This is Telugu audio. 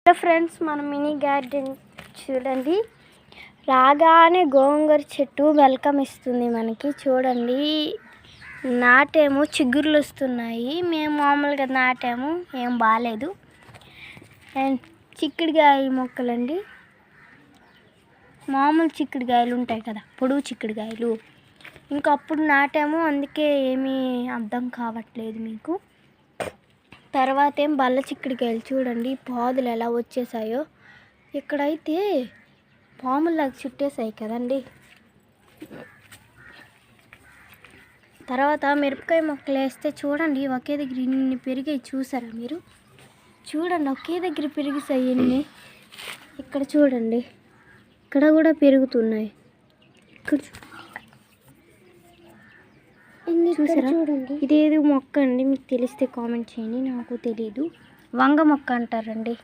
హలో ఫ్రెండ్స్, మన మినీ గార్డెన్ చూడండి. రాగానే గోంగూర చెట్టు వెల్కమ్ ఇస్తుంది మనకి. చూడండి, నాటేమో చిగుర్లు వస్తున్నాయి. మేము మామూలుగా నాటాము, ఏం బాగాలేదు. అండ్ చిక్కుడుకాయ మొక్కలండి, మామూలు చిక్కుడుకాయలు ఉంటాయి కదా, పొడుగు చిక్కుడుకాయలు. ఇంకా అప్పుడు నాటాము, అందుకే ఏమీ అర్థం కావట్లేదు మీకు. తర్వాత ఏం బల్ల చిక్కుడుకాయలు చూడండి, పాదులు ఎలా వచ్చేసాయో. ఇక్కడైతే పాములాగా చుట్టేసాయి కదండి. తర్వాత మిరపకాయ మొక్కలు వేస్తే చూడండి, ఒకే దగ్గర ఇన్ని పెరిగాయి. చూసారా మీరు? చూడండి, ఒకే దగ్గర పెరిగిసాయి ఎన్ని. ఇక్కడ చూడండి, ఇక్కడ కూడా పెరుగుతున్నాయి. ఇక్కడ చూసారా? ఇదేది మొక్క అండి, మీకు తెలిస్తే కామెంట్ చేయండి. నాకు తెలీదు. వంగ మొక్క అంటారండి.